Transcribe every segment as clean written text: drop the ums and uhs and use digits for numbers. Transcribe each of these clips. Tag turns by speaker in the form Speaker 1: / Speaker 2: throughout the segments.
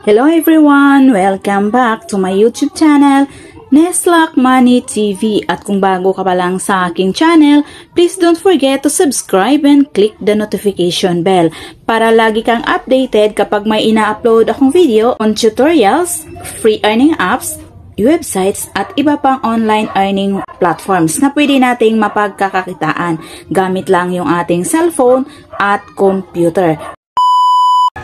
Speaker 1: Hello everyone! Welcome back to my YouTube channel, Neslac Money TV. At kung bago ka pa lang sa aking channel, please don't forget to subscribe and click the notification bell para lagi kang updated kapag may ina-upload akong video on tutorials, free earning apps, websites at iba pang online earning platforms na pwede nating mapagkakakitaan gamit lang yung ating cellphone at computer.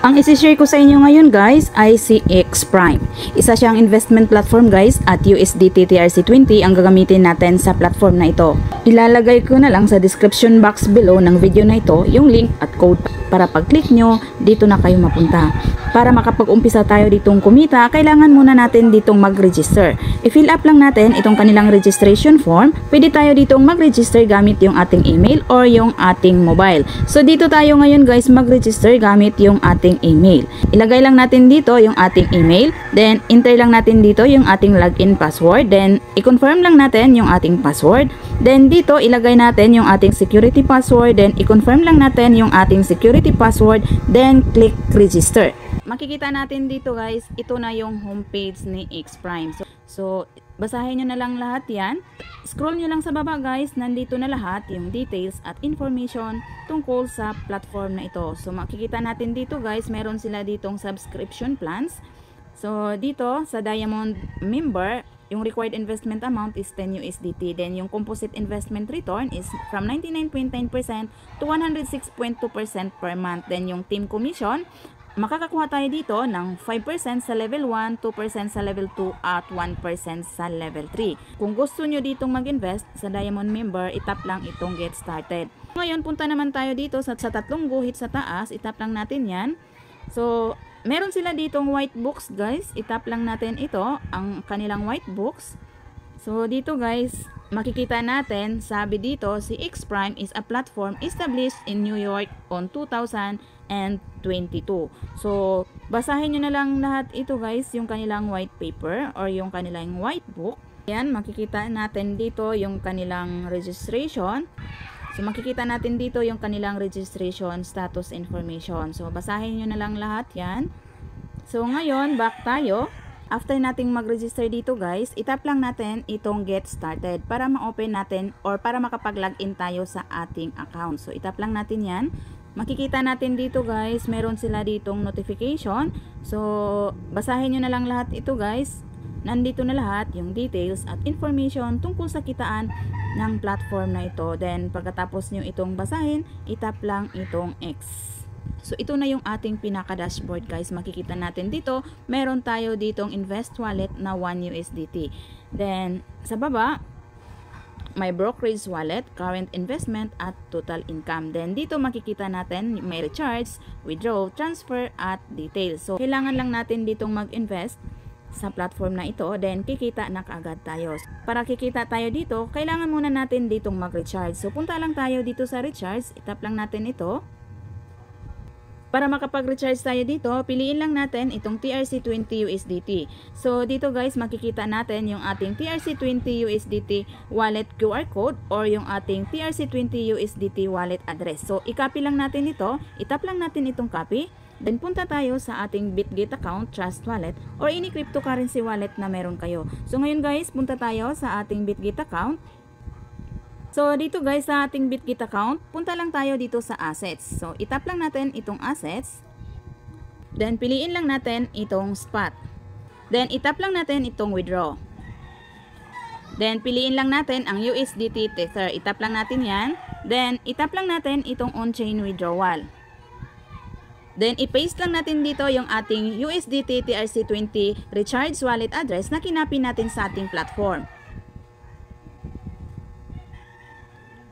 Speaker 1: Ang isi-share ko sa inyo ngayon guys ay si Xprime. Isa siyang investment platform guys at USDT TRC20 ang gagamitin natin sa platform na ito. Ilalagay ko na lang sa description box below ng video na ito yung link at code para pag-click nyo dito na kayo mapunta. Para makapag-umpisa tayo ditong kumita, kailangan muna natin ditong mag-register. I-fill up lang natin itong kanilang registration form. Pwede tayo ditong mag-register gamit yung ating email or yung ating mobile. So dito tayo ngayon guys mag-register gamit yung ating email. Ilagay lang natin dito yung ating email, then enter lang natin dito yung ating login password, then i-confirm lang natin yung ating password, then dito ilagay natin yung ating security password, then i-confirm lang natin yung ating security password, then click register. Makikita natin dito guys, ito na yung homepage ni Xprime. So basahin nyo na lang lahat yan. Scroll nyo lang sa baba guys, nandito na lahat yung details at information tungkol sa platform na ito. So makikita natin dito guys, meron sila ditong subscription plans. So dito sa Diamond member, yung required investment amount is 10 USDT. Then yung composite investment return is from 99.9% to 106.2% per month. Then yung team commission, makakakuha tayo dito ng 5% sa level 1, 2% sa level 2, at 1% sa level 3. Kung gusto nyo ditong mag-invest sa Diamond member, itap lang itong get started. Ngayon, punta naman tayo dito sa tatlong guhit sa taas, itap lang natin yan. So, meron sila ditong white books guys, itap lang natin ito, ang kanilang white books. So, dito guys, makikita natin, sabi dito, si Xprime is a platform established in New York on 2022. So, basahin nyo na lang lahat ito guys, yung kanilang white paper or yung kanilang white book. Yan, makikita natin dito yung kanilang registration. So, makikita natin dito yung kanilang registration status information. So, basahin nyo na lang lahat yan. So, ngayon, back tayo. After nating mag-register dito guys, itap lang natin itong get started para ma-open natin or para makapag-login tayo sa ating account. So, itap lang natin yan. Makikita natin dito guys, meron sila ditong notification. So, basahin nyo na lang lahat ito guys. Nandito na lahat yung details at information tungkol sa kitaan ng platform na ito. Then, pagkatapos nyo itong basahin, itap lang itong X. So, ito na yung ating pinaka-dashboard guys. Makikita natin dito, meron tayo ditong invest wallet na 1 USDT. Then, sa baba, may brokerage wallet, current investment, at total income. Then, dito makikita natin may recharge, withdraw, transfer, at details. So, kailangan lang natin ditong mag-invest sa platform na ito. Then, kikita na kaagad tayo. Para kikita tayo dito, kailangan muna natin ditong mag-recharge. So, punta lang tayo dito sa recharge. Itap lang natin ito. Para makapag-recharge tayo dito, piliin lang natin itong TRC20 USDT. So, dito guys, makikita natin yung ating TRC20 USDT wallet QR code or yung ating TRC20 USDT wallet address. So, i-copy lang natin ito, itap lang natin itong copy, then punta tayo sa ating Bitget account, Trust Wallet, or any cryptocurrency wallet na meron kayo. So, ngayon guys, punta tayo sa ating Bitget account. So, dito guys sa ating Bitget account, punta lang tayo dito sa assets. So, itap lang natin itong assets. Then, piliin lang natin itong spot. Then, itap lang natin itong withdraw. Then, piliin lang natin ang USDT Tether. Itap lang natin yan. Then, itap lang natin itong on-chain withdrawal. Then, i-paste lang natin dito yung ating USDT TRC20 recharge wallet address na kinapin natin sa ating platform.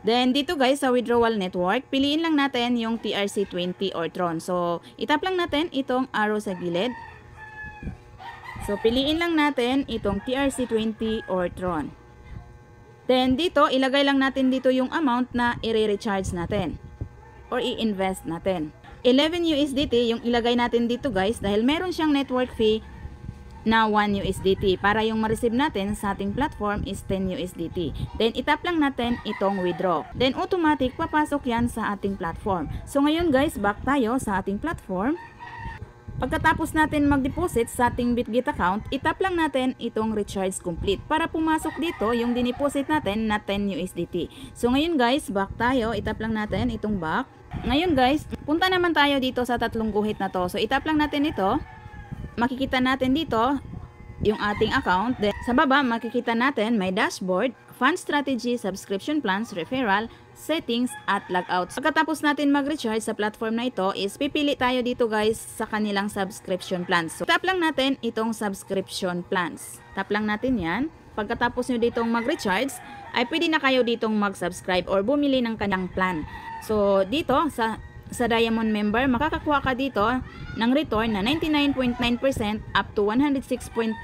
Speaker 1: Then, dito guys, sa withdrawal network, piliin lang natin yung TRC20 or Tron. So, itap lang natin itong arrow sa gilid. So, piliin lang natin itong TRC20 or Tron. Then, dito, ilagay lang natin dito yung amount na i-recharge natin or i-invest natin. 11 USDT yung ilagay natin dito guys dahil meron siyang network fee na 1 USDT. Para yung ma-receive natin sa ating platform is 10 USDT. Then, itap lang natin itong withdraw. Then, automatic papasok yan sa ating platform. So, ngayon guys, back tayo sa ating platform. Pagkatapos natin mag-deposit sa ating Bitget account, itap lang natin itong recharge complete para pumasok dito yung dineposit natin na 10 USDT. So ngayon guys, back tayo, itap lang natin itong back. Ngayon guys, punta naman tayo dito sa tatlong guhit na to. So itap lang natin ito, makikita natin dito yung ating account. Then, sa baba, makikita natin may dashboard, fund strategy, subscription plans, referral, settings, at logout. Pagkatapos natin mag-recharge sa platform na ito is pipili tayo dito guys sa kanilang subscription plans. So tap lang natin itong subscription plans. Tap lang natin yan. Pagkatapos nyo ditong mag-recharge ay pwede na kayo ditong mag-subscribe or bumili ng kanyang plan. So dito sa Diamond member, makakakuha ka dito ng return na 99.9% up to 106.2%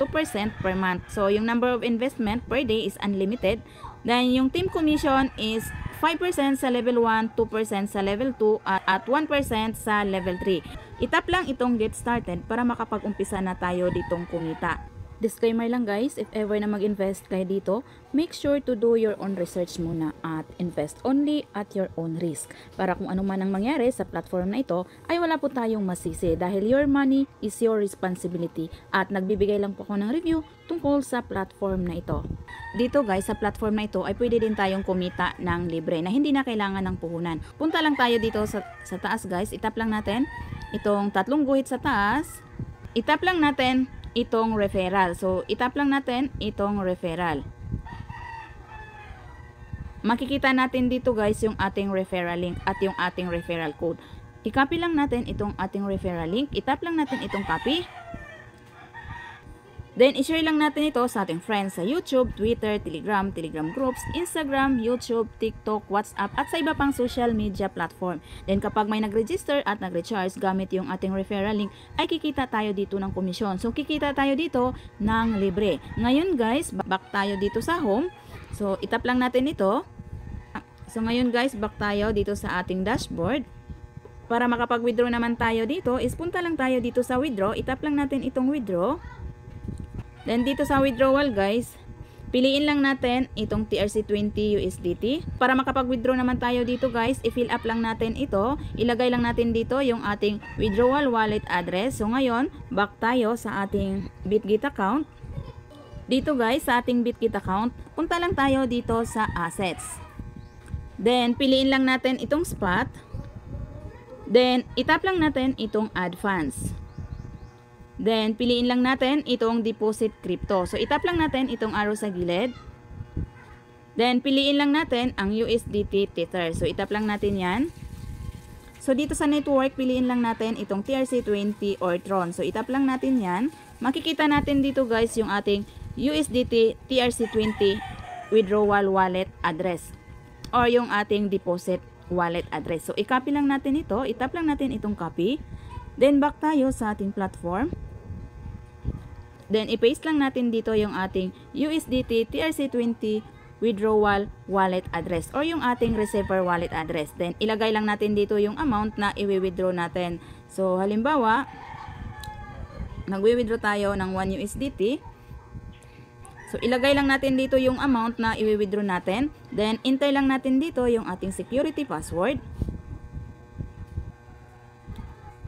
Speaker 1: per month. So yung number of investment per day is unlimited. Then yung team commission is 5% sa level 1, 2% sa level 2, at 1% sa level 3. Itap lang itong get started para makapag-umpisa na tayo ditong kumita. Disclaimer lang guys, if ever na mag-invest kayo dito, make sure to do your own research muna at invest only at your own risk. Para kung ano man ang mangyari sa platform na ito, ay wala po tayong masisi dahil your money is your responsibility at nagbibigay lang po ako ng review tungkol sa platform na ito. Dito guys, sa platform na ito ay pwede din tayong kumita ng libre na hindi na kailangan ng puhunan. Punta lang tayo dito sa taas guys, itap lang natin itong tatlong guhit sa taas, itap lang natin itong referral. So, itap lang natin itong referral. Makikita natin dito guys yung ating referral link at yung ating referral code. I-copy lang natin itong ating referral link. Itap lang natin itong copy. Then, i-share lang natin ito sa ating friends sa YouTube, Twitter, Telegram groups, Instagram, YouTube, TikTok, WhatsApp, at sa iba pang social media platform. Then, kapag may nag-register at nag-recharge gamit yung ating referral link, ay kikita tayo dito ng komisyon. So, kikita tayo dito ng libre. Ngayon guys, back tayo dito sa home. So, itap lang natin ito. So, ngayon guys, back tayo dito sa ating dashboard. Para makapag-withdraw naman tayo dito, is punta lang tayo dito sa withdraw. Itap lang natin itong withdraw. Then dito sa withdrawal guys, piliin lang natin itong TRC20 USDT. Para makapag-withdraw naman tayo dito guys, i-fill up lang natin ito. Ilagay lang natin dito yung ating withdrawal wallet address. So ngayon, back tayo sa ating Bitget account. Dito guys, sa ating Bitget account, punta lang tayo dito sa assets. Then, piliin lang natin itong spot. Then, itap lang natin itong add funds. Then, piliin lang natin itong deposit crypto. So, itap lang natin itong arrow sa gilid. Then, piliin lang natin ang USDT Tether. So, itap lang natin yan. So, dito sa network, piliin lang natin itong TRC20 or Tron. So, itap lang natin yan. Makikita natin dito guys yung ating USDT TRC20 withdrawal wallet address or yung ating deposit wallet address. So, i-copy lang natin ito. Itap lang natin itong copy. Then, back tayo sa ating platform. Then, i-paste lang natin dito yung ating USDT TRC20 withdrawal wallet address or yung ating receiver wallet address. Then, ilagay lang natin dito yung amount na i-withdraw natin. So, halimbawa, nag-withdraw tayo ng 1 USDT. So, ilagay lang natin dito yung amount na i-withdraw natin. Then, enter lang natin dito yung ating security password.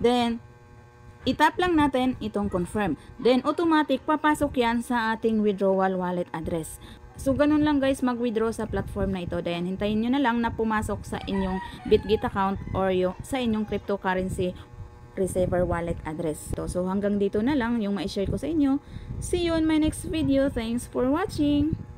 Speaker 1: Then, itap lang natin itong confirm. Then, automatic papasok yan sa ating withdrawal wallet address. So, ganun lang guys mag-withdraw sa platform na ito. Then, hintayin nyo na lang na pumasok sa inyong Bitget account or sa inyong cryptocurrency receiver wallet address. So, hanggang dito na lang yung ma-share ko sa inyo. See you on my next video. Thanks for watching!